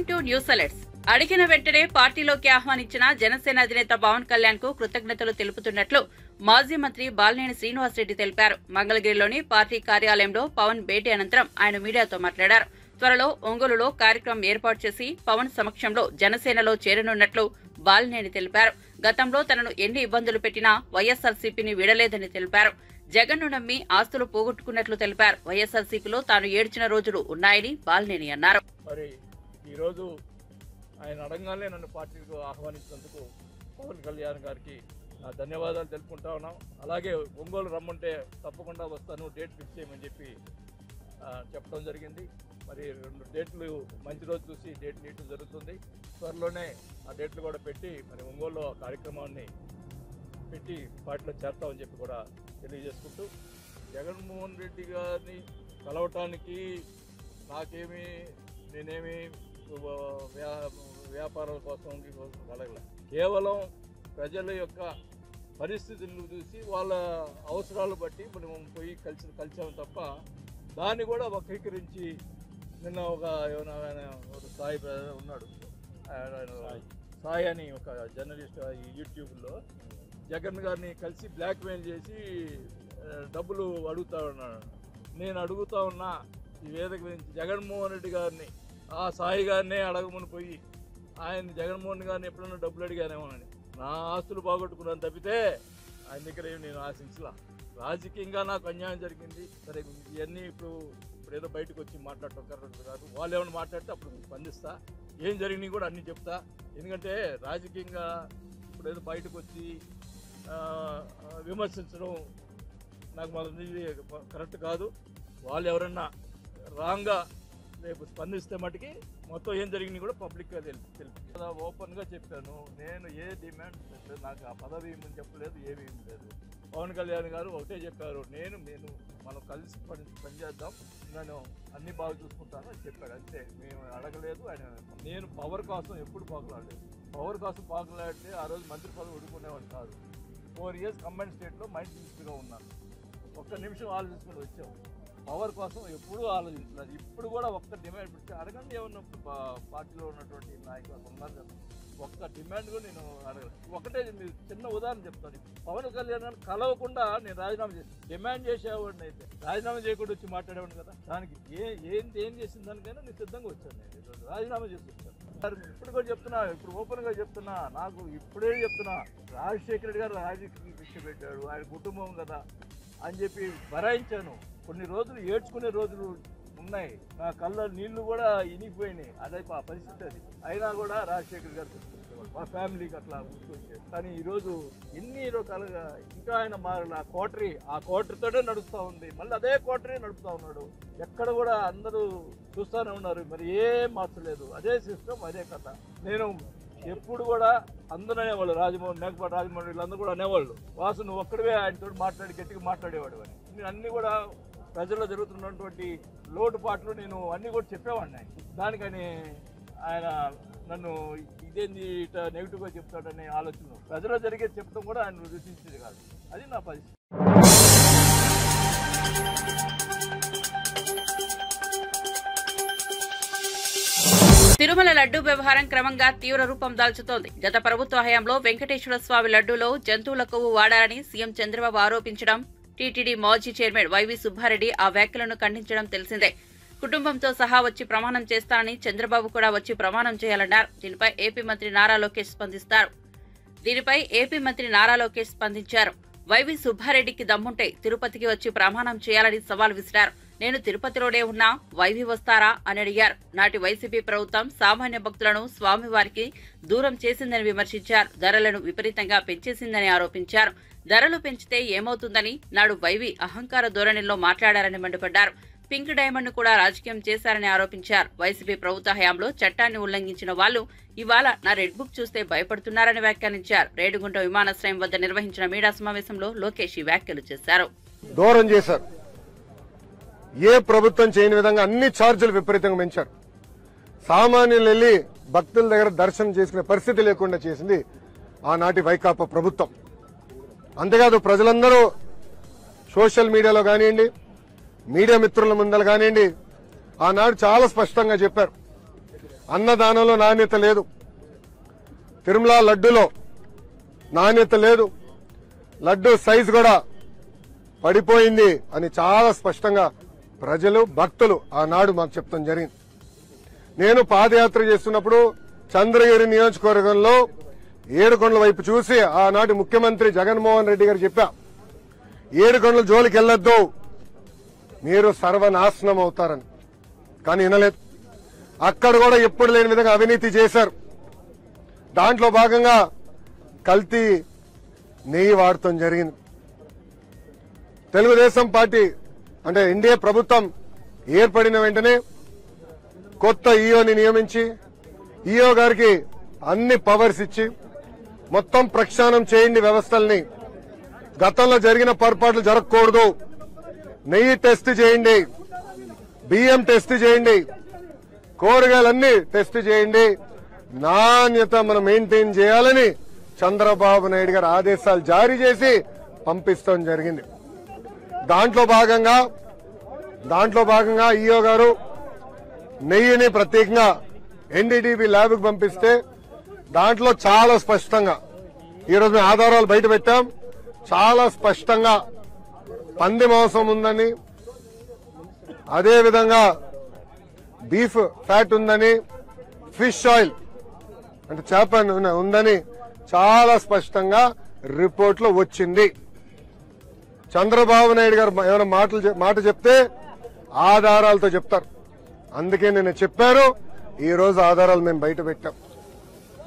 Welcome to news alerts. అడిగిన వెంటనే పార్టీలోకి ఆహ్వానించిన జనసేన అధినేత పవన్ కళ్యాణ్ కు కృతజ్ఞతలు తెలుపుతున్నట్లు మాజీ మంత్రి బాలినేని శ్రీనివాసరెడ్డి తెలిపారు. మంగళగిరిలోని పార్టీ కార్యాలయంలో పవన్ భేటీ అనంతరం ఆయన మీడియాతో మాట్లాడారు. త్వరలో ఒంగోలులో కార్యక్రమం ఏర్పాటు చేసి పవన్ సమక్షంలో జనసేనలో చేరనున్నట్లు బాలినేని తెలిపారు. గతంలో తనను ఎన్ని ఇబ్బందులు పెట్టినా వైఎస్ఆర్సీపీని వీడలేదని తెలిపారు. జగన్ను నమ్మి ఆస్తులు పోగొట్టుకున్నట్లు తెలిపారు. వైఎస్ఆర్సీపీలో తాను ఏడ్చిన రోజులు ఉన్నాయని బాలినేని అన్నారు. ఈరోజు ఆయన అడగానే నన్ను పార్టీకి ఆహ్వానించినందుకు పవన్ కళ్యాణ్ గారికి నా ధన్యవాదాలు తెలుపుకుంటా ఉన్నాం. అలాగే ఒంగోలు రమ్మంటే తప్పకుండా వస్తాను, డేట్ ఫిక్స్ చేయమని చెప్పి చెప్పడం జరిగింది. మరి 2 డేట్లు మంచి రోజు చూసి డేట్ నీయడం జరుగుతుంది. త్వరలోనే ఆ డేట్లు కూడా పెట్టి మరి ఒంగోలులో కార్యక్రమాన్ని పెట్టి పార్టీలో చేస్తామని చెప్పి కూడా తెలియజేసుకుంటూ, జగన్మోహన్ రెడ్డి గారిని కలవటానికి నేనేమి వ్యాపారాల కోసం కలగలే. కేవలం ప్రజల యొక్క పరిస్థితులను చూసి వాళ్ళ అవసరాలు బట్టి మనం పోయి కలిసాము తప్ప దాన్ని కూడా వక్రీకరించి నిన్న ఒక సాయి ఉన్నాడు, సాయి అని ఒక జర్నలిస్ట్ యూట్యూబ్లో జగన్ గారిని కలిసి బ్లాక్మెయిల్ చేసి డబ్బులు అడుగుతా ఉన్నాడు. నేను అడుగుతా ఉన్నా ఈ వేదిక గురించి జగన్మోహన్ రెడ్డి గారిని, ఆ సాయి గారినే అడగమని పోయి ఆయన జగన్మోహన్ గారిని ఎప్పుడన్నా డబ్బులు అడిగానేమోనని. నా ఆస్తులు బాగొట్టుకున్నాను తప్పితే ఆయన దగ్గర ఏమి నేను ఆశించలా. రాజకీయంగా నాకు అన్యాయం జరిగింది. సరే, ఇవన్నీ ఇప్పుడు ఏదో బయటకు వచ్చి మాట్లాడటం కరెక్ట్ కాదు. వాళ్ళు ఏమైనా మాట్లాడితే అప్పుడు స్పందిస్తా, ఏం జరిగినాయి కూడా అన్నీ చెప్తా. ఎందుకంటే రాజకీయంగా ఇప్పుడు ఏదో బయటకు వచ్చి విమర్శించడం నాకు మళ్ళీ కరెక్ట్ కాదు. వాళ్ళు ఎవరన్నా రాంగ్గా రేపు స్పందిస్తే మటుకి మొత్తం ఏం జరిగింది కూడా పబ్లిక్గా తెలుపు. ఓపెన్గా చెప్పాను, నేను ఏ డిమాండ్ పెట్టలేదు, నాకు ఆ పదవి ఏమని చెప్పలేదు, ఏమీ లేదు. పవన్ కళ్యాణ్ గారు ఒకటే చెప్పారు, నేను మనం కలిసి పనిచేద్దాం, నేను అన్ని బాగా చూసుకుంటాను అని చెప్పాడు. అంతే, మేము అడగలేదు. ఆయన నేను పవర్ కోసం ఎప్పుడు పాకులాడలేదు. పవర్ కోసం పాకులాడితే ఆ రోజు మంత్రి పదవి ఉడుకునేవాడు కాదు. 4 years కంబైన్డ్ స్టేట్లో మైండ్ మినిస్టర్గా ఉన్నాను. ఒక్క నిమిషం ఆలోచించుకొని వచ్చాము. పవర్ కోసం ఎప్పుడూ ఆలోచించలేదు. ఇప్పుడు కూడా ఒక్క డిమాండ్ పెట్టి అడగండి, ఏమన్నా పార్టీలో ఉన్నటువంటి నాయకులు ఉన్నారు కదా, ఒక్క డిమాండ్ కూడా నేను అడగలేదు. ఒకటే మీరు చిన్న ఉదాహరణ చెప్తాను. పవన్ కళ్యాణ్ గారిని కలవకుండా నేను రాజీనామా చేసి డిమాండ్ చేసేవాడిని, అయితే రాజీనామా చేయకుండా వచ్చి మాట్లాడేవాడిని కదా. దానికి ఏం చేసిన దానికైనా నేను సిద్ధంగా వచ్చాను. నేను ఈరోజు రాజీనామా చేసి వచ్చాను. ఇప్పుడు కూడా చెప్తున్నా, ఇప్పుడు ఓపెన్గా చెప్తున్నా, నాకు ఇప్పుడే చెప్తున్నా, రాజశేఖర రెడ్డి గారు రాజకీయ భిక్ష పెట్టాడు, ఆయన కుటుంబం కదా అని చెప్పి భరాయించాను. కొన్ని రోజులు ఏడ్చుకునే రోజులు ఉన్నాయి, నా కళ్ళ నీళ్లు కూడా ఇనిగిపోయినాయి. అదే ఆ పరిస్థితి అది. అయినా కూడా రాజశేఖర్ గారు గుర్తుంచేవాడు, మా ఫ్యామిలీకి అట్లా గుర్తుంచేది. కానీ ఈరోజు ఎన్ని రకాలుగా ఇంకా ఆయన మారిన ఆ కోటరీతోనే నడుస్తూ ఉంది. మళ్ళీ అదే కోటరీ నడుపుతా ఉన్నాడు. ఎక్కడ కూడా అందరూ చూస్తూనే ఉన్నారు, మరి ఏం మార్చలేదు. అదే సిస్టమ్, అదే కథ. నేను ఎప్పుడు కూడా అందరూ అనేవాళ్ళు, మేకపాటి రాజమోహన్ వీళ్ళందరూ కూడా అనేవాళ్ళు, వాసు నువ్వు ఒక్కడివే ఆయనతో గట్టిగా మాట్లాడేవాడు అని. నేను అన్నీ కూడా ప్రజల్లో జరుగుతున్నటువంటి లోటుపాట్లు నేను అన్నీ కూడా చెప్పేవాడిని. దానికని ఆయన నన్ను ఇదేంది ఇట్లా నెగిటివ్గా చెప్తాడనే ఆలోచన, ప్రజల్లో జరిగేది చెప్తాం కూడా ఆయన రుచించేది కాదు. అది నా పరిస్థితి. తిరుమల లడ్డూ వ్యవహారం క్రమంగా తీవ్ర రూపం దాల్చుతోంది. గత ప్రభుత్వ హయాంలో వెంకటేశ్వర స్వామి లడ్డూలో జంతువుల కొవ్వు వాడారని సీఎం చంద్రబాబు ఆరోపించడం, టీటీడీ మాజీ చైర్మన్ వైవీ సుబ్బారెడ్డి ఆ వ్యాఖ్యలను ఖండించడం తెలిసిందే. కుటుంబంతో సహా వచ్చి ప్రమాణం చేస్తానని చంద్రబాబు కూడా వచ్చి ప్రమాణం చేయాలన్నారు. దీనిపై ఏపీ మంత్రి నారా లోకేష్ స్పందించారు. వైవీ సుబ్బారెడ్డికి దమ్ముంటే తిరుపతికి వచ్చి ప్రమాణం చేయాలని సవాల్ విసిరారు. నేను తిరుపతిలోనే ఉన్నా, వైవీ వస్తారా అని అడిగారు. నాటి వైసీపీ ప్రభుత్వం సామాన్య భక్తులను స్వామివారికి దూరం చేసిందని విమర్శించారు. ధరలను విపరీతంగా పెంచేసిందని ఆరోపించారు. ధరలు పెంచితే ఏమవుతుందని నాడు వైవీ అహంకార ధోరణిలో మాట్లాడారని మండిపడ్డారు. పింక్ డైమండ్ ను కూడా రాజకీయం చేశారని ఆరోపించారు. వైసీపీ ప్రభుత్వ హయాంలో చట్టాన్ని ఉల్లంఘించిన వాళ్లు ఇవాళ నా రెడ్ బుక్ చూస్తే భయపడుతున్నారని వ్యాఖ్యానించారు. రేడుగుంట విమానాశ్రయం వద్ద నిర్వహించిన మీడియా సమావేశంలో లోకేష్ ఈ వ్యాఖ్యలు చేశారు. దూరం చేశారు, ఏ ప్రభుత్వం చేయని విధంగా అన్ని ఛార్జీలు విపరీతంగా పెంచారు. సామాన్యులు వెళ్లి భక్తుల దగ్గర దర్శనం చేసుకునే పరిస్థితి లేకుండా చేసింది ఆనాటి వైకాపా ప్రభుత్వం. అంతేకాదు, ప్రజలందరూ సోషల్ మీడియాలో కానివ్వండి, మీడియా మిత్రుల ముందర కానివ్వండి, ఆనాడు చాలా స్పష్టంగా చెప్పారు, అన్నదానంలో నాణ్యత లేదు, తిరుమల లడ్డులో నాణ్యత లేదు, లడ్డు సైజు కూడా పడిపోయింది అని చాలా స్పష్టంగా ప్రజలు భక్తులు ఆనాడు మాకు చెప్తాం జరిగింది. నేను పాదయాత్ర చేస్తున్నప్పుడు చంద్రగిరి నియోజకవర్గంలో ఏడుకొండల వైపు చూసి ఆనాటి ముఖ్యమంత్రి జగన్మోహన్ రెడ్డి గారు చెప్పా, ఏడుకొండల జోలికి వెళ్లొద్దు, మీరు సర్వనాశనం అవుతారని. కానీ వినలేదు. అక్కడ కూడా ఎప్పుడు లేని విధంగా అవినీతి చేశారు. దాంట్లో భాగంగా కల్తీ నెయ్యి వాడటం జరిగింది. తెలుగుదేశం పార్టీ అంటే ఎన్డీఏ ప్రభుత్వం ఏర్పడిన వెంటనే కొత్త ఈఓని నియమించి ఈఓ గారికి అన్ని పవర్స్ ఇచ్చి మొత్తం ప్రక్షాళన చేయండి వ్యవస్థల్ని, గతంలో జరిగిన పొరపాట్లు జరగకూడదు, నెయ్యి టెస్ట్ చేయండి, బియ్యం టెస్ట్ చేయండి, కూరగాయలన్నీ టెస్ట్ చేయండి, నాణ్యత మనం మెయింటైన్ చేయాలని చంద్రబాబు నాయుడు గారు ఆదేశాలు జారీ చేసి పంపిస్తాం జరిగింది. దాంట్లో భాగంగా ఈఓ గారు నెయ్యిని ప్రత్యేకంగా ఎన్డీటీవీ ల్యాబ్కు పంపిస్తే దాంట్లో చాలా స్పష్టంగా ఈరోజు మేము ఆధారాలు బయట పెట్టాం. చాలా స్పష్టంగా పంది మాంసం ఉందని, అదేవిధంగా బీఫ్ ఫ్యాట్ ఉందని, ఫిష్ ఆయిల్ అంటే చేప ఉందని చాలా స్పష్టంగా రిపోర్ట్లో వచ్చింది. చంద్రబాబు నాయుడు గారు ఏమైనా మాట చెప్తే ఆధారాలతో చెప్తారు. అందుకే నేను చెప్పారు, ఈ రోజు ఆధారాలు మేము బయట పెట్టాం.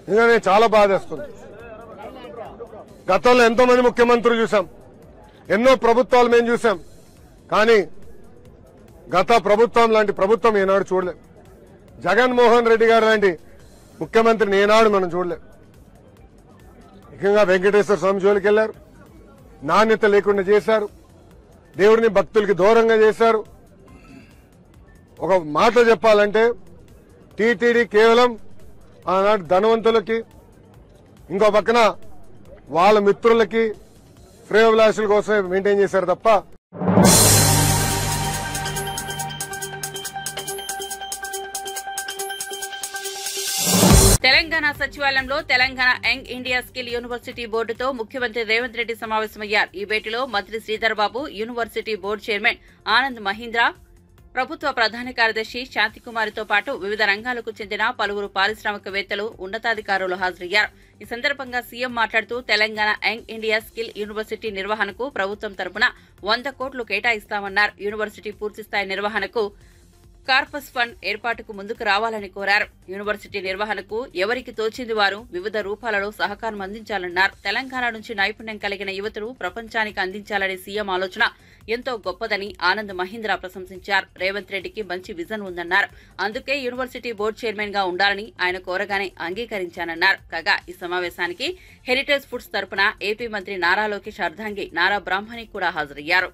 ఇంకా నేను చాలా బాధేస్తుంది. గతంలో ఎంతో మంది ముఖ్యమంత్రులు చూసాం, ఎన్నో ప్రభుత్వాలు మేము చూసాం, కానీ గత ప్రభుత్వం లాంటి ప్రభుత్వం ఏనాడు చూడలేదు. జగన్మోహన్ రెడ్డి గారు లాంటి ముఖ్యమంత్రిని ఏనాడు మనం చూడలేదు. ముఖ్యంగా వెంకటేశ్వర స్వామి జోలికి వెళ్లారు, నాణ్యత లేకుండా చేశారు, దేవుడిని భక్తులకి దూరంగా చేశారు. ఒక మాట చెప్పాలంటే టీటీడీ కేవలం ఆనాడు ధనవంతులకి, ఇంకో పక్కన వాళ్ళ మిత్రులకి, శ్రేయోభిలాషుల కోసమే మెయింటైన్ చేశారు తప్ప తెలంగాణ సచివాలయంలో Telangana young India skill university బోర్డుతో ముఖ్యమంత్రి రేవంత్ రెడ్డి సమావేశమయ్యారు. ఈ భేటీలో మంత్రి Sridhar Babu, university board chairman Anand Mahindra, ప్రభుత్వ ప్రధాన కార్యదర్శి శాంతికుమారితో పాటు వివిధ రంగాలకు చెందిన పలువురు పారిశ్రామికవేత్తలు, ఉన్నతాధికారులు హాజరయ్యారు. ఈ సందర్భంగా సీఎం మాట్లాడుతూ Telangana young India skill university నిర్వహణకు ప్రభుత్వం తరపున 100 కోట్లు కేటాయిస్తామన్నారు. యూనివర్సిటీ పూర్తిస్థాయి నిర్వహణకు కార్పస్ ఫండ్ ఏర్పాటుకు ముందుకు రావాలని కోరారు. యూనివర్సిటీ నిర్వహణకు ఎవరికి తోచింది వారు వివిధ రూపాలలో సహకారం అందించాలన్నారు. తెలంగాణ నుంచి నైపుణ్యం కలిగిన యువతను ప్రపంచానికి అందించాలనే సీఎం ఆలోచన ఎంతో గొప్పదని ఆనంద్ మహీంద్ర ప్రశంసించారు. రేవంత్ రెడ్డికి మంచి విజన్ ఉందన్నారు. అందుకే యూనివర్సిటీ బోర్డు చైర్మన్ గా ఉండాలని ఆయన కోరగానే అంగీకరించానన్నారు. కాగా ఈ సమావేశానికి హెరిటేజ్ ఫుడ్స్ తరపున ఏపీ మంత్రి నారా లోకేష్ అర్ధాంగి నారా బ్రాహ్మణి కూడా హాజరయ్యారు.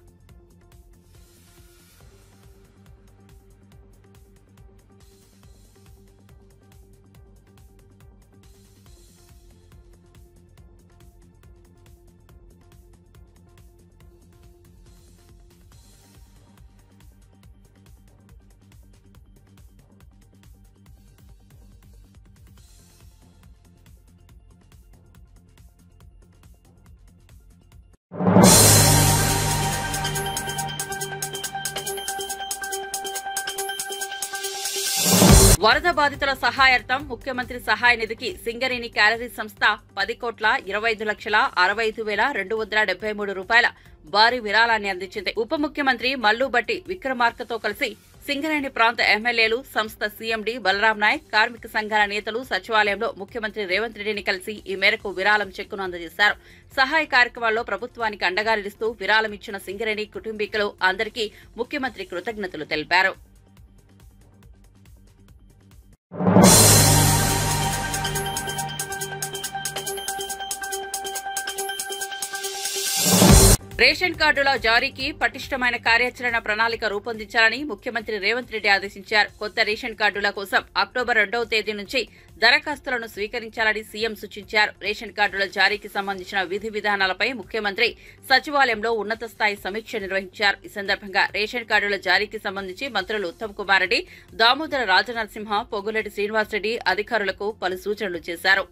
వరద బాధితుల సహాయార్థం ముఖ్యమంత్రి సహాయ నిధికి సింగరేణి క్యాలరీ సంస్థ 10,25,65,273 రూపాయల భారీ విరాళాన్ని అందించింది. ఉప ముఖ్యమంత్రి మల్లుబట్టి విక్రమార్కతో కలిసి సింగరేణి ప్రాంత ఎమ్మెల్యేలు, సంస్థ సీఎండీ బలరాం నాయక్, కార్మిక సంఘాల నేతలు సచివాలయంలో ముఖ్యమంత్రి రేవంత్ రెడ్డిని కలిసి ఈ మేరకు విరాళం చెక్కును అందజేశారు. సహాయ కార్యక్రమాల్లో ప్రభుత్వానికి అండగా నిలుస్తూ విరాళం ఇచ్చిన సింగరేణి కుటుంబీకులు అందరికీ ముఖ్యమంత్రి కృతజ్ఞతలు తెలిపారు. రేషన్ కార్డుల జారీకి పటిష్టమైన కార్యాచరణ ప్రణాళిక రూపొందించాలని ముఖ్యమంత్రి రేవంత్ రెడ్డి ఆదేశించారు. కొత్త రేషన్ కార్డుల కోసం అక్టోబర్ 2వ తేదీ నుంచి దరఖాస్తులను స్వీకరించాలని సీఎం సూచించారు. రేషన్ కార్డుల జారీకి సంబంధించిన విధి విధానాలపై ముఖ్యమంత్రి సచివాలయంలో ఉన్నత స్థాయి సమీక్ష నిర్వహించారు. ఈ సందర్భంగా రేషన్ కార్డుల జారీకి సంబంధించి మంత్రులు ఉత్తమ్ కుమార్ రెడ్డి, దామోదర రాజనరసింహ, పొంగులేటి శ్రీనివాసరెడ్డి అధికారులకు పలు సూచనలు చేశారు.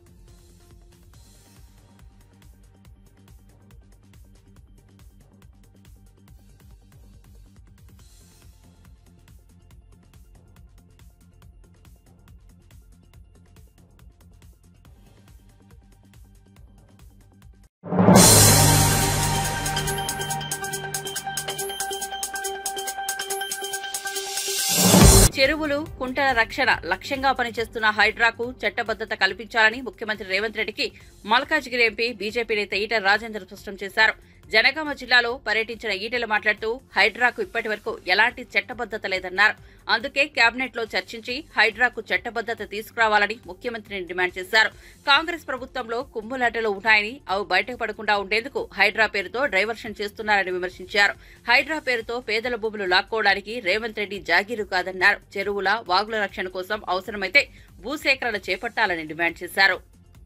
చెరువులు, కుంటల రక్షణ లక్ష్యంగా పనిచేస్తున్న హైడ్రాకు చట్టబద్దత కల్పించాలని ముఖ్యమంత్రి రేవంత్ రెడ్డికి మల్కాజ్గిరి ఎంపీ బీజేపీ నేత ఈటెల రాజేందర్ స్పష్టం చేశారు. జనగామ జిల్లాలో పర్యటించిన ఈటెల మాట్లాడుతూ హైడ్రాకు ఇప్పటి వరకు ఎలాంటి చట్టబద్దత లేదన్నారు. అందుకే కేబినెట్ లో చర్చించి హైడ్రాకు చట్టబద్దత తీసుకురావాలని ముఖ్యమంత్రిని డిమాండ్ చేశారు. కాంగ్రెస్ ప్రభుత్వంలో కుమ్ములాటలు ఉన్నాయని అవి బయటపడకుండా ఉండేందుకు హైడ్రా పేరుతో డైవర్షన్ చేస్తున్నారని విమర్శించారు. హైడ్రా పేరుతో పేదల భూములు లాక్కోవడానికి రేవంత్ రెడ్డి జాగీరు కాదన్నారు. చెరువుల, వాగుల రక్షణ కోసం అవసరమైతే భూసేకరణ చేపట్టాలని డిమాండ్ చేశారు.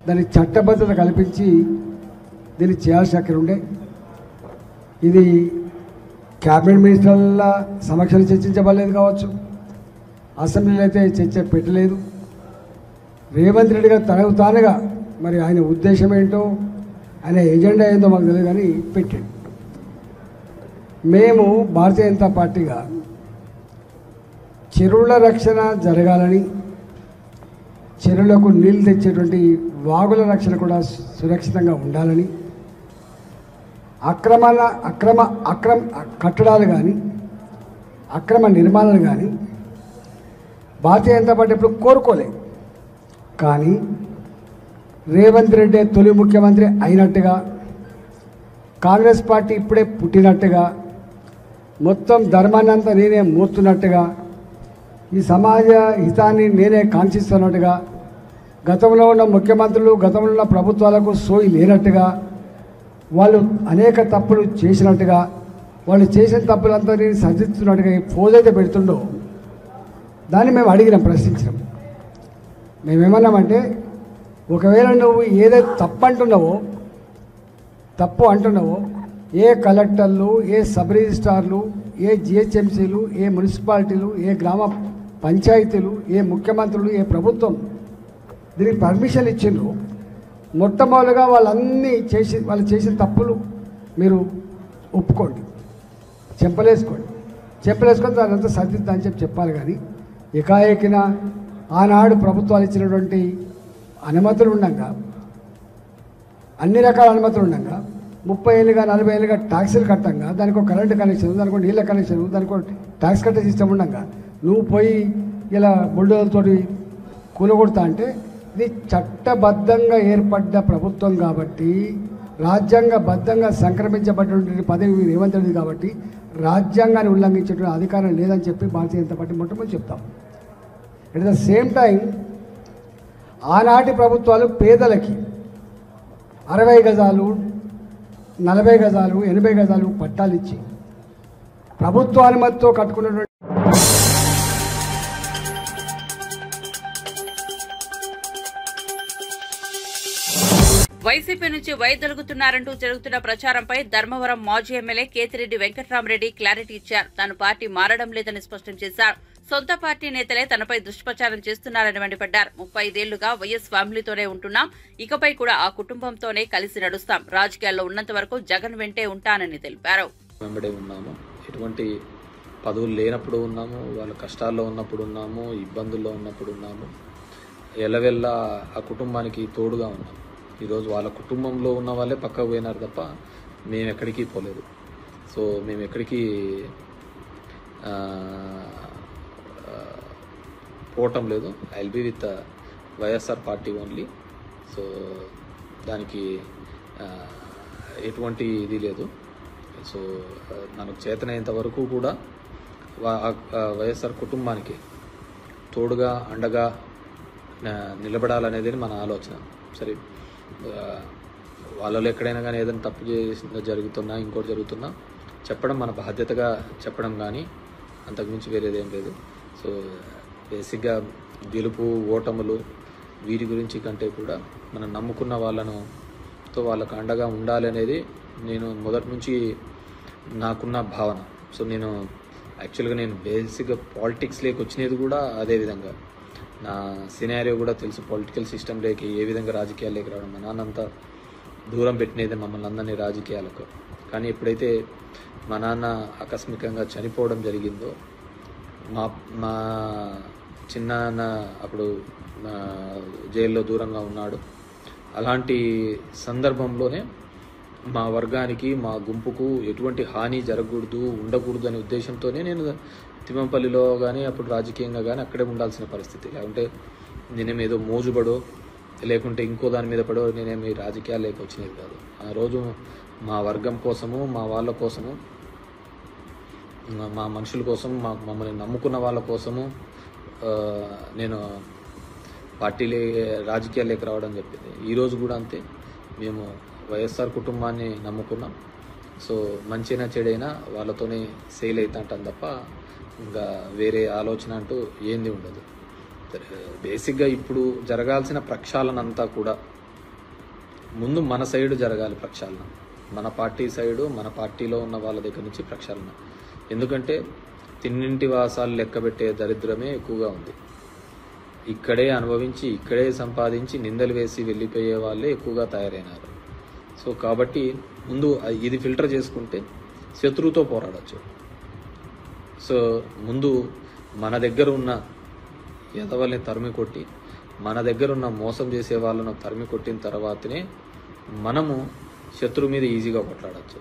దానికి చట్టబద్దత కల్పించి దీన్ని చేయాల్సిన అక్కడ ఉండే ఇది క్యాబినెట్ మినిస్టర్ల సమక్షంలో చర్చించబడలేదు కావచ్చు, అసెంబ్లీలో అయితే చర్చ పెట్టలేదు. రేవంత్ రెడ్డి గారు తనకు తానుగా మరి ఆయన ఉద్దేశం ఏంటో ఆయన ఎజెండా ఏందో మాకు తెలియదు కానీ పెట్టాడు. మేము భారతీయ జనతా పార్టీగా చెరువుల రక్షణ జరగాలని, చెరువులకు నీళ్లు తెచ్చేటువంటి వాగుల రక్షణ కూడా సురక్షితంగా ఉండాలని, అక్రమ కట్టడాలు కానీ అక్రమ నిర్మాణాలు కానీ భారతీయ జనతా పార్టీ ఎప్పుడు కోరుకోలేదు. కానీ రేవంత్ రెడ్డి తొలి ముఖ్యమంత్రి అయినట్టుగా, కాంగ్రెస్ పార్టీ ఇప్పుడే పుట్టినట్టుగా, మొత్తం ధర్మాన్ని అంతా నేనే మోస్తున్నట్టుగా, ఈ సమాజ హితాన్ని నేనే కాంక్షిస్తున్నట్టుగా, గతంలో ఉన్న ముఖ్యమంత్రులు, గతంలో ఉన్న ప్రభుత్వాలకు సోయి లేనట్టుగా, వాళ్ళు అనేక తప్పులు చేసినట్టుగా, వాళ్ళు చేసిన తప్పులంతా నేను సరిదిద్దుతున్నట్టుగా ఈ పోజైతే పెడుతుండో దాన్ని మేము అడిగినాం, ప్రశ్నించినాం. మేమేమన్నామంటే ఒకవేళ నువ్వు ఏదైతే తప్పు అంటున్నావో ఏ కలెక్టర్లు, ఏ సబ్ రిజిస్ట్రార్లు, ఏ జిహెచ్ఎంసీలు, ఏ మున్సిపాలిటీలు, ఏ గ్రామ పంచాయతీలు, ఏ ముఖ్యమంత్రులు, ఏ ప్రభుత్వం దీనికి పర్మిషన్ ఇచ్చిండ్రు, మొట్టమొదటిగా వాళ్ళు చేసిన తప్పులు మీరు ఒప్పుకోండి, చెప్పలేసుకొని దానంతా సరిదిద్దా అని చెప్పాలి. కానీ ఏకాఏకిన ఆనాడు ప్రభుత్వాలు ఇచ్చినటువంటి అనుమతులు ఉండగా, అన్ని రకాల అనుమతులు ఉండగా, 30 ఏళ్ళుగా 40 ఏళ్ళుగా ట్యాక్సీలు కట్టంగా, దానికి ఒక కరెంటు కనెక్షన్, దానికి నీళ్ళ కనెక్షన్, దానికి ఒక ట్యాక్స్ కట్టే సిస్టమ్ ఉండగా నువ్వు పోయి ఇలా బుల్డోజర్తోటి కూలగొడతా అంటే ఇది చట్టబద్ధంగా ఏర్పడ్డ ప్రభుత్వం కాబట్టి, రాజ్యాంగబద్ధంగా సంక్రమించబడినటువంటి పదవి రేవంత్ రెడ్డి కాబట్టి రాజ్యాంగాన్ని ఉల్లంఘించేటువంటి అధికారం లేదని చెప్పి భారతీయ జనతా పార్టీ మొట్టమొదటి చెప్తాం. అట్ ద సేమ్ టైం ఆనాటి ప్రభుత్వాలు పేదలకి 60 గజాలు, 40 గజాలు, 80 గజాలు పట్టాలు ఇచ్చి ప్రభుత్వ అనుమతితో కట్టుకున్నటువంటి వైసీపీ నుంచి వైదొలుగుతున్నారంటూ జరుగుతున్న ప్రచారంపై ధర్మవరం మాజీ ఎమ్మెల్యే కేతిరెడ్డి వెంకట్రామరెడ్డి క్లారిటీ ఇచ్చారు. తాను పార్టీ మారడం లేదని స్పష్టం చేశారు. సొంత పార్టీ నేతలే తనపై దుష్ప్రచారం చేస్తున్నారని మండిపడ్డారు. 35 ఏళ్లుగా వైఎస్ ఫ్యామిలీతోనే ఉంటున్నాం, ఇకపై కూడా ఆ కుటుంబంతోనే కలిసి నడుస్తాం, రాజకీయాల్లో ఉన్నంత వరకు జగన్ వెంటే ఉంటానని తెలిపారు. ఎటువంటి పదవులు లేనప్పుడు ఉన్నాము, వాళ్ళ కష్టాల్లో ఉన్నప్పుడు ఉన్నాము, ఇబ్బందుల్లో ఉన్నప్పుడు ఉన్నాము, ఎల్లవెల్లా ఆ కుటుంబానికి తోడుగా ఉన్నాము. ఈరోజు వాళ్ళ కుటుంబంలో ఉన్న వాళ్ళే పక్కకు పోయినారు తప్ప మేము ఎక్కడికి పోలేదు. సో మేము ఎక్కడికి పోవటం లేదు. I will be with YSR party only. So దానికి ఎటువంటి ఇది లేదు. సో మనకు చేతనైనంత వరకు కూడా వైఎస్ఆర్ కుటుంబానికి తోడుగా అండగా నిలబడాలనేది మన ఆలోచన. సరే, వాళ్ళలో ఎక్కడైనా కానీ ఏదైనా తప్పు జరుగుతున్నా ఇంకోటి జరుగుతున్నా చెప్పడం మన బాధ్యతగా చెప్పడం కానీ అంతకుమించి వేరేదేం లేదు. సో బేసిక్గా గెలుపు ఓటములు వీటి గురించి కంటే కూడా మనం నమ్ముకున్న వాళ్ళకు అండగా ఉండాలి అనేది నేను మొదటి నుంచి నాకున్న భావన. సో నేను యాక్చువల్గా బేసిక్గా పాలిటిక్స్లోకి వచ్చినది కూడా అదే విధంగా. నా సినారియో కూడా తెలుసు, పొలిటికల్ సిస్టంలోకి ఏ విధంగా రాజకీయాల్లోకి రావడం. మా నాన్న అంతా దూరం పెట్టినది మమ్మల్ని అందరినీ రాజకీయాలకు. కానీ ఎప్పుడైతే మా నాన్న ఆకస్మికంగా చనిపోవడం జరిగిందో, మా చిన్నాన్న అప్పుడు జైల్లో దూరంగా ఉన్నాడు. అలాంటి సందర్భంలోనే మా వర్గానికి మా గుంపుకు ఎటువంటి హాని జరగకూడదు ఉండకూడదు అనే ఉద్దేశంతోనే నేను తిమ్మంపల్లిలో కానీ అప్పుడు రాజకీయంగా కానీ అక్కడే ఉండాల్సిన పరిస్థితి. లేకుంటే నేనేమేదో మోజుబడో లేకుంటే ఇంకో దాని మీద పడో నేనేమి రాజకీయాల్లోకి వచ్చినది కాదు. ఆ రోజు మా వర్గం కోసము, మా వాళ్ళ కోసము, మా మనుషుల కోసం, మమ్మల్ని నమ్ముకున్న వాళ్ళ కోసము నేను రాజకీయాల్లోకి రావడం చెప్పింది. ఈరోజు కూడా అంతే. మేము వైఎస్ఆర్ కుటుంబాన్ని నమ్ముకున్నాం. సో మంచినా చెడైనా వాళ్ళతోనే సేల్ అవుతుంటాం తప్ప ఇంకా వేరే ఆలోచన అంటూ ఏంది ఉండదు. బేసిక్గా ఇప్పుడు జరగాల్సిన ప్రక్షాళన అంతా కూడా ముందు మన సైడు జరగాలి. ప్రక్షాళన మన పార్టీ సైడు, మన పార్టీలో ఉన్న వాళ్ళ దగ్గర నుంచి ప్రక్షాళన. ఎందుకంటే తిన్నింటి వాసాలు లెక్కబెట్టే దరిద్రమే ఎక్కువగా ఉంది. ఇక్కడే అనుభవించి ఇక్కడే సంపాదించి నిందలు వేసి వెళ్ళిపోయే వాళ్ళే ఎక్కువగా తయారైనారు. సో కాబట్టి ముందు ఇది ఫిల్టర్ చేసుకుంటే శత్రువుతో పోరాడచ్చు. సో ముందు మన దగ్గర ఉన్న ఎదవల్ని తరిమి కొట్టి, మన దగ్గర ఉన్న మోసం చేసే వాళ్ళను తరిమి కొట్టిన తర్వాతనే మనము శత్రువు మీద ఈజీగా కొట్లాడచ్చు.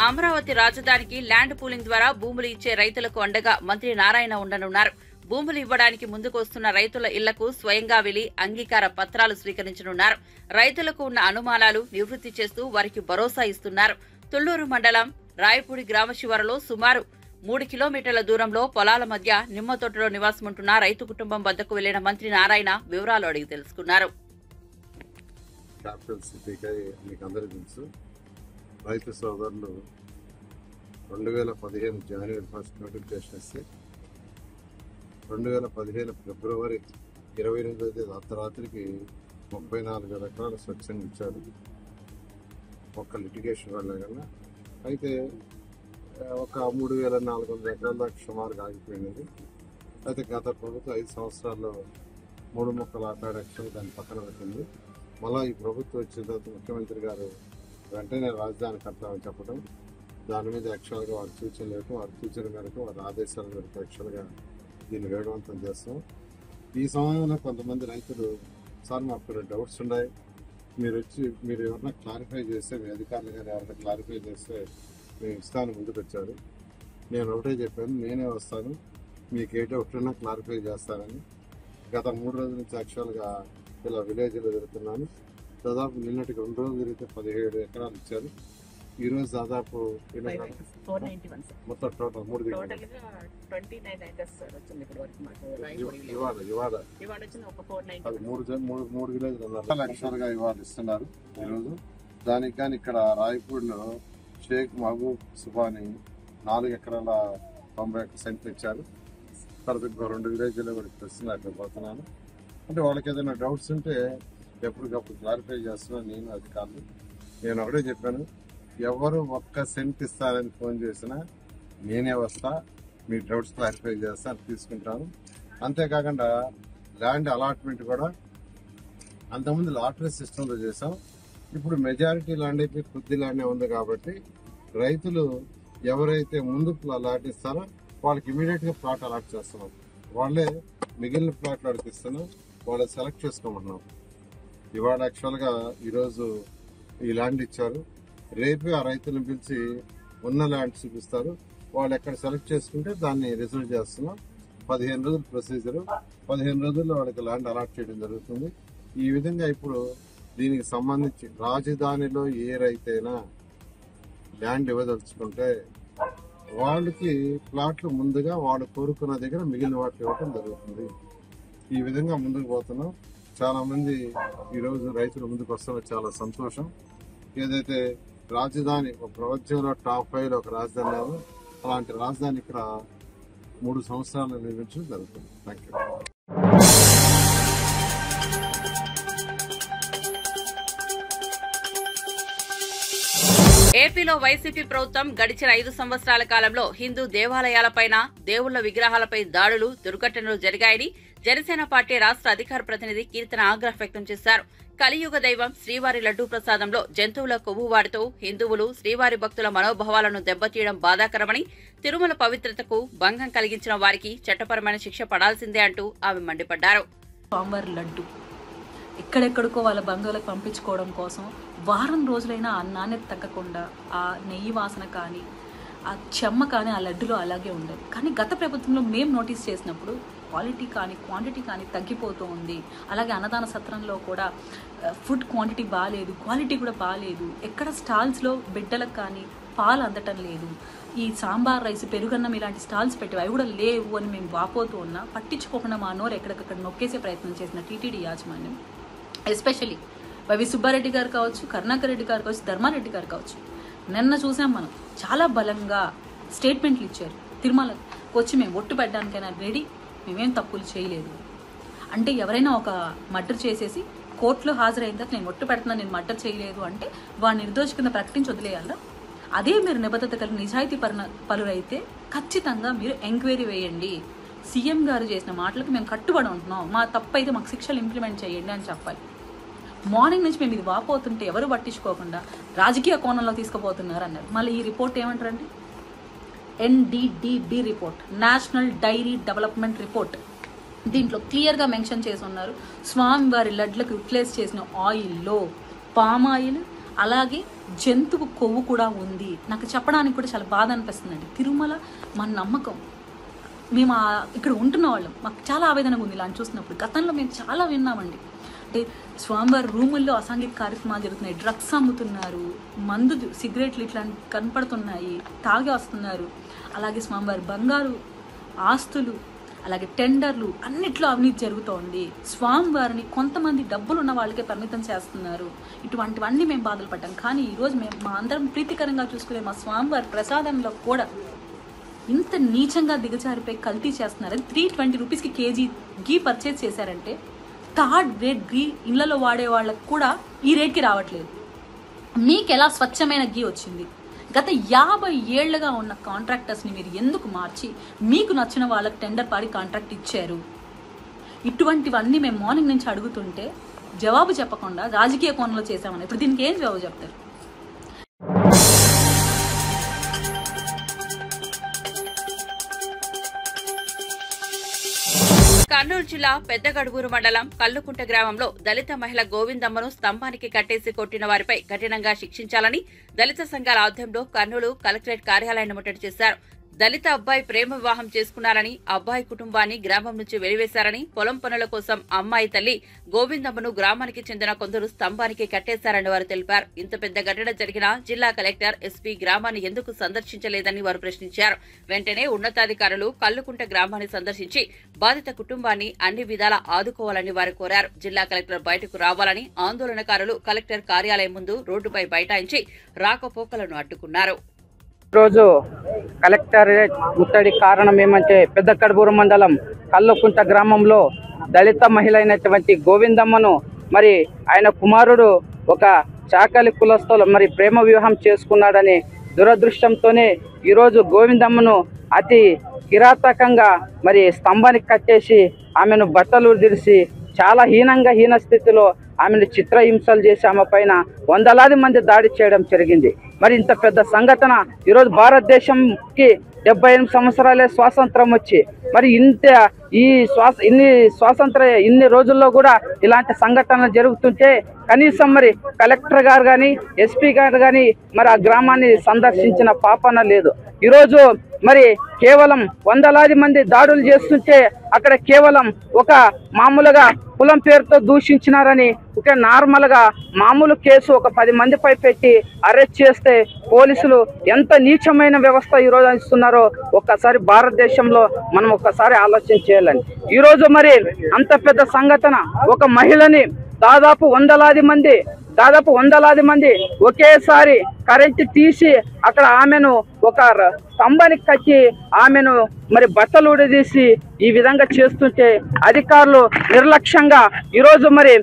అమరావతి రాజధానికి ల్యాండ్ పూలింగ్ ద్వారా భూములు ఇచ్చే రైతులకు అండగా మంత్రి నారాయణ ఉండనున్నారు. భూములు ఇవ్వడానికి ముందుకు వస్తున్న రైతుల ఇళ్లకు స్వయంగా వెళ్లి అంగీకార పత్రాలు స్వీకరించనున్నారు. రైతులకు ఉన్న అనుమానాలు నివృత్తి చేస్తూ వారికి భరోసా ఇస్తున్నారు. తుళ్లూరు మండలం రాయపూడి గ్రామ శివారులో సుమారు 3 కిలోమీటర్ల దూరంలో పొలాల మధ్య నిమ్మతోటలో నివాసముంటున్న రైతు కుటుంబం వద్దకు వెళ్లిన మంత్రి నారాయణ వివరాలు అడిగి తెలుసుకున్నారు. రైతు సోదరులు 2015 జనవరి 1 నోటిఫికేషన్ ఇస్తే 2015 ఫిబ్రవరి 28వ తేదీ అర్ధరాత్రికి 34 ఎకరాలు స్వచ్ఛంగా ఇచ్చారు. ఒక్క లిటిగేషన్ వల్ల కన్నా అయితే ఒక 3,400 ఎకరాల దాకా సుమారుగా ఆగిపోయినది. అయితే గత ప్రభుత్వం 5 సంవత్సరాల్లో 3,60,00,000 దాన్ని పక్కన పెట్టింది. మళ్ళీ ఈ ప్రభుత్వం వచ్చిన తర్వాత ముఖ్యమంత్రి గారు వెంటనే రాజధాని కడతామని చెప్పడం, దాని మీద యాక్చువల్గా వారి సూచన మేరకు వారి ఆదేశాల మేరకు యాక్చువల్గా దీన్ని వేగవంతం చేస్తాం. ఈ సమయంలో కొంతమంది రైతులు సార్ మాకు కొన్ని డౌట్స్ ఉన్నాయి, మీరు ఎవరైనా క్లారిఫై చేస్తే, మీ అధికారులు కానీ ఎవరైనా క్లారిఫై చేస్తే మేము ఇస్తాను ముందుకు వచ్చారు. నేను ఒకటే చెప్పాను, నేనే వస్తాను, మీకు ఏ డౌట్ ఉన్నా క్లారిఫై చేస్తానని. గత 3 రోజుల నుంచి యాక్చువల్గా ఇలా విలేజ్లో తిరుగుతున్నాను. దాదాపు నిన్నటికి 2 రోజులు తిరిగితే 17 ఎకరాలు ఇచ్చారు. ఈ రోజు దాదాపు మొత్తం టోటల్ 3 విలేజ్లు లక్షలుగా ఇవాళ ఇస్తున్నారు ఈరోజు. దానికి కానీ ఇక్కడ రాయపూడిలో షేక్ మహబూబ్ సుబాని 4 ఎకరాల 91 సెంట్లు ఇచ్చారు. తర్వాత ఇంకో 2 విలేజ్లో కూడా ఇస్తున్నారు పోతున్నాను. అంటే వాళ్ళకి ఏదైనా డౌట్స్ ఉంటే ఎప్పటికప్పుడు క్లారిఫై చేస్తున్నాను నేను అధికారులు. నేను ఒకటే చెప్పాను, ఎవరు 1 సెంట్ ఇస్తారని ఫోన్ చేసినా నేనే వస్తా, మీ డౌట్స్ క్లారిఫై చేస్తాను, తీసుకుంటాను. అంతేకాకుండా ల్యాండ్ అలాట్మెంట్ కూడా అంతకుముందు లాటరీ సిస్టంలో చేసాం. ఇప్పుడు మెజారిటీ ల్యాండ్ అయిపోయి కొద్ది ల్యాండే ఉంది కాబట్టి రైతులు ఎవరైతే ముందు అలాట్ ఇస్తారో వాళ్ళకి ఇమీడియట్గా ప్లాట్ అలాట్ చేస్తున్నాం. వాళ్ళే మిగిలిన ప్లాట్లు అడిగిస్తున్నాం, వాళ్ళు సెలెక్ట్ చేసుకోమన్నాం. ఇవాళ యాక్చువల్గా ఈరోజు ఈ ల్యాండ్ ఇచ్చారు. రేపే ఆ రైతులను పిలిచి ఉన్న ల్యాండ్ చూపిస్తారు. వాళ్ళు ఎక్కడ సెలెక్ట్ చేసుకుంటే దాన్ని రిజర్వ్ చేస్తున్నాం. 15 రోజుల ప్రొసీజర్, 15 రోజుల్లో వాళ్ళకి ల్యాండ్ అలాట్ చేయడం జరుగుతుంది. ఈ విధంగా ఇప్పుడు దీనికి సంబంధించి రాజధానిలో ఏ రైతైనా ల్యాండ్ ఇవ్వదలుచుకుంటే వాళ్ళకి ప్లాట్లు ముందుగా వాళ్ళు కోరుకున్న దగ్గర మిగిలిన వాటిని ఇవ్వటం జరుగుతుంది. ఈ విధంగా ముందుకు పోతున్నాం. చాలా మంది ఈరోజు రైతులు ముందుకు వస్తున్నారు, చాలా సంతోషం. ఏదైతే రాజధాని ఒక ప్రపంచంలో టాప్ 5 ఒక రాజధాని, అలాంటి రాజధాని ఇక్కడ 3 సంవత్సరాలు నిర్మించడం జరుగుతుంది. Thank you. ఏపీలో వైసీపీ ప్రభుత్వం గడిచిన 5 సంవత్సరాల కాలంలో హిందూ దేవాలయాలపైన, దేవుళ్ల విగ్రహాలపై దాడులు, దుర్ఘటనలు జరిగాయని జనసేన పార్టీ రాష్ట్ర అధికార ప్రతినిధి కీర్తన ఆగ్రహం వ్యక్తం చేశారు. కలియుగ దైవం శ్రీవారి లడ్డూ ప్రసాదంలో జంతువుల కొవ్వు వాడుతూ హిందువులు, శ్రీవారి భక్తుల మనోభావాలను దెబ్బతీయడం బాధాకరమని, తిరుమల పవిత్రతకు భంగం కలిగించిన వారికి చట్టపరమైన శిక్ష పడాల్సిందే అంటూ ఆమె మండిపడ్డారు. స్వామివారి లడ్డు ఎక్కడెక్కడికో వాళ్ళ బంధువులకు పంపించుకోవడం కోసం వారం రోజులైనా ఆ నాణ్యత తగ్గకుండా ఆ నెయ్యి వాసన కానీ ఆ చెమ్మ కానీ ఆ లడ్డులో అలాగే ఉండేది. కానీ గత ప్రభుత్వంలో మేము నోటీస్ చేసినప్పుడు క్వాలిటీ కానీ క్వాంటిటీ కానీ తగ్గిపోతూ ఉంది. అలాగే అన్నదాన సత్రంలో కూడా ఫుడ్ క్వాంటిటీ బాగాలేదు, క్వాలిటీ కూడా బాగాలేదు. ఎక్కడ స్టాల్స్లో బిడ్డలకు కానీ పాలు అందటం లేదు. ఈ సాంబార్ రైస్, పెరుగన్నం ఇలాంటి స్టాల్స్ పెట్టేవి, అవి కూడా లేవు అని మేము వాపోతూ ఉన్నా పట్టించుకోకుండా మా నోరు ఎక్కడికక్కడ నొక్కేసే ప్రయత్నం చేసిన టీటీడీ యాజమాన్యం, ఎస్పెషల్లీ వైవి సుబ్బారెడ్డి గారు కావచ్చు, కరుణాకర్ రెడ్డి గారు కావచ్చు, ధర్మారెడ్డి గారు కావచ్చు, నిన్న చూసాం మనం చాలా బలంగా స్టేట్మెంట్లు ఇచ్చారు. తిరుమలకు వచ్చి మేము ఒట్టు పెట్టడానికైనా రెడీ, మేమేం తప్పులు చేయలేదు అంటే, ఎవరైనా ఒక మర్డర్ చేసేసి కోర్టులో హాజరైన తర్వాత నేను ఒట్టు పెడుతున్నా, నేను మర్డర్ చేయలేదు అంటే వాడిని నిర్దోషి కింద ప్రకటించి వదిలేయాలా? అదే మీరు నిబద్ధత కలిగిన నిజాయితీ పరులైతే ఖచ్చితంగా మీరు ఎంక్వైరీ వేయండి. సీఎం గారు చేసిన మాటలకు మేము కట్టుబడి ఉంటున్నాం, మా తప్పు అయితే మాకు శిక్షలు ఇంప్లిమెంట్ చేయండి అని చెప్పాలి. మార్నింగ్ నుంచి మేము ఇది వాపోతుంటే ఎవరు పట్టించుకోకుండా రాజకీయ కోణంలో తీసుకుపోతున్నారు అన్నారు. మళ్ళీ ఈ రిపోర్ట్ ఏమంటారండి? NDDB report, national dairy development report. దీంట్లో క్లియర్గా మెన్షన్ చేసి ఉన్నారు, స్వామివారి లడ్లకు యూటిలైజ్ చేసిన ఆయిల్లో పామ్ ఆయిల్ అలాగే జంతువు కొవ్వు కూడా ఉంది. నాకు చెప్పడానికి కూడా చాలా బాధ అనిపిస్తుందండి. తిరుమల మన నమ్మకం, మేము ఇక్కడ ఉంటున్న వాళ్ళం, మాకు చాలా ఆవేదనగా ఉంది ఇలాంటి చూసినప్పుడు. గతంలో మేము చాలా విన్నామండి, అంటే స్వామివారి రూముల్లో అసాంఘిక కార్యక్రమాలు జరుగుతున్నాయి, డ్రగ్స్ అమ్ముతున్నారు, మందు సిగరెట్లు ఇట్లా కనపడుతున్నాయి, తాగి వస్తున్నారు. అలాగే స్వామివారి బంగారు ఆస్తులు, అలాగే టెండర్లు అన్నిట్లో అవినీతి జరుగుతోంది. స్వామివారిని కొంతమంది డబ్బులు ఉన్న వాళ్ళకే పరిమితం చేస్తున్నారు. ఇటువంటివన్నీ మేము బాధలు పడ్డాం. కానీ ఈరోజు మేము మా అందరం ప్రీతికరంగా చూసుకునే మా స్వామివారి ప్రసాదంలో కూడా ఇంత నీచంగా దిగజారిపోయి కల్తీ చేస్తున్నారని 320 రూపీస్కి కేజీ గీ పర్చేజ్ చేశారంటే, థర్డ్ గ్రేడ్ గీ ఇళ్లలో వాడే వాళ్ళకు కూడా ఈ రేట్కి రావట్లేదు. మీకు ఎలా స్వచ్ఛమైన గీ వచ్చింది? గత 50 ఏళ్లుగా ఉన్న కాంట్రాక్టర్స్ని మీరు ఎందుకు మార్చి మీకు నచ్చిన వాళ్ళకి టెండర్ పాడి కాంట్రాక్ట్ ఇచ్చారు? ఇటువంటివన్నీ మేము మార్నింగ్ నుంచి అడుగుతుంటే జవాబు చెప్పకుండా రాజకీయ కోణంలో చేశామని, ఇప్పుడు దీనికి ఏం జవాబు చెప్తారు? కర్నూలు జిల్లా పెద్దగడుగురు మండలం కల్లుకుంట గ్రామంలో దళిత మహిళ గోవిందమ్మను స్తంభానికి కట్టేసి కొట్టిన వారిపై కఠినంగా శిక్షించాలని దళిత సంఘాల ఆధ్వర్యంలో కర్నూలు కలెక్టరేట్ కార్యాలయాన్ని ముట్టడి చేశారు. దళిత అబ్బాయి ప్రేమ వివాహం చేసుకున్నారని, అబ్బాయి కుటుంబాన్ని గ్రామం నుంచి వెలివేశారని, పొలం పనుల కోసం అమ్మాయి తల్లి గోవిందమ్మను గ్రామానికి చెందిన కొందరు స్తంభానికి కట్టేశారని వారు తెలిపారు. ఇంత పెద్ద ఘటన జరిగినా జిల్లా కలెక్టర్, ఎస్పీ గ్రామాన్ని ఎందుకు సందర్శించలేదని వారు ప్రశ్నించారు. వెంటనే ఉన్నతాధికారులు కల్లుకుంట గ్రామాన్ని సందర్శించి బాధిత కుటుంబాన్ని అన్ని విధాలా ఆదుకోవాలని వారు కోరారు. జిల్లా కలెక్టర్ బయటకు రావాలని ఆందోళనకారులు కలెక్టర్ కార్యాలయం ముందు రోడ్డుపై బైఠాయించి రాకపోకలను అడ్డుకున్నారు. ఈరోజు కలెక్టరేట్ ముట్టడి కారణం ఏమంటే, పెద్ద కడుబూరు మండలం కల్లుకుంట గ్రామంలో దళిత మహిళ అయినటువంటి గోవిందమ్మను మరి ఆయన కుమారుడు ఒక చాకలి కులస్తులు మరి ప్రేమ వివాహం చేసుకున్నాడని దురదృష్టంతోనే ఈరోజు గోవిందమ్మను అతి కిరాతకంగా మరి స్తంభానికి కట్టేసి ఆమెను బట్టలు దిరిసి చాలా హీన స్థితిలో ఆమెను చిత్రహింసలు చేసి ఆమె పైన వందలాది మంది దాడి చేయడం జరిగింది. మరి ఇంత పెద్ద సంఘటన ఈరోజు భారతదేశంకి 78 సంవత్సరాలే స్వాతంత్రం వచ్చి మరి ఇన్ని రోజుల్లో కూడా ఇలాంటి సంఘటనలు జరుగుతుంటే కనీసం మరి కలెక్టర్ గారు కానీ, ఎస్పీ గారు కానీ మరి ఆ గ్రామాన్ని సందర్శించిన పాపన లేదు. ఈరోజు మరి కేవలం వందలాది మంది దాడులు చేస్తుంటే అక్కడ కేవలం ఒక మామూలుగా కులం పేరుతో దూషించినారని ఒక నార్మల్ గా మామూలు కేసు ఒక 10 మందిపై పెట్టి అరెస్ట్ చేస్తే పోలీసులు ఎంత నీచమైన వ్యవస్థ ఈ రోజు ఇస్తున్నారో ఒక్కసారి భారతదేశంలో మనం ఒక్కసారి ఆలోచన చేయాలని. ఈ రోజు మరి అంత పెద్ద సంఘటన, ఒక మహిళని దాదాపు వందలాది మంది ఒకేసారి కరెంటు తీసి అక్కడ ఆమెను ఒక స్తంభానికి కట్టి ఆమెను మరి బట్టలు ఉడదీసి ఈ విధంగా చేస్తుంటే అధికారులు నిర్లక్ష్యంగా ఈరోజు మరి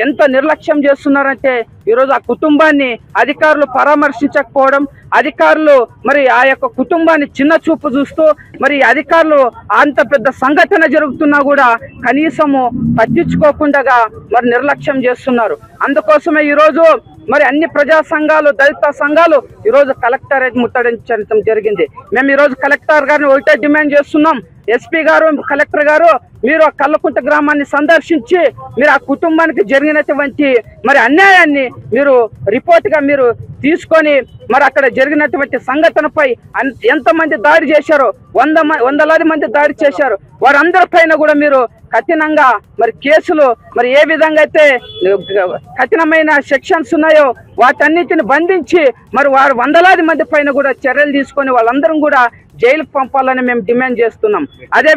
ఎంత నిర్లక్ష్యం చేస్తున్నారంటే ఈరోజు ఆ కుటుంబాన్ని అధికారులు పరామర్శించకపోవడం, అధికారులు మరి ఆ యొక్క కుటుంబాన్ని చిన్న చూపు చూస్తూ మరి అధికారులు అంత పెద్ద సంఘటన జరుగుతున్నా కూడా కనీసము పట్టించుకోకుండా మరి నిర్లక్ష్యం చేస్తున్నారు. అందుకోసమే ఈరోజు మరి అన్ని ప్రజా సంఘాలు, దళిత సంఘాలు ఈరోజు కలెక్టరేట్ ముట్టడించడం జరిగింది. మేము ఈరోజు కలెక్టర్ గారిని ఒకటే డిమాండ్ చేస్తున్నాం, ఎస్పీ గారు, కలెక్టర్ గారు, మీరు ఆ కల్లకుంట గ్రామాన్ని సందర్శించి మీరు ఆ కుటుంబానికి జరిగినటువంటి మరి అన్యాయాన్ని మీరు రిపోర్ట్ గా మీరు తీసుకొని మరి అక్కడ జరిగినటువంటి సంఘటనపై ఎంతమంది దాడి చేశారో, వందలాది మంది దాడి చేశారు, వారందరిపైన కూడా మీరు కఠినంగా మరి కేసులు మరి ఏ విధంగా అయితే కఠినమైన సెక్షన్స్ ఉన్నాయో వాటన్నిటిని బంధించి మరి వారు వందలాది మంది పైన కూడా చర్యలు తీసుకొని వాళ్ళందరం కూడా జైలుకు పంపాలని మేము డిమాండ్ చేస్తున్నాం. అదే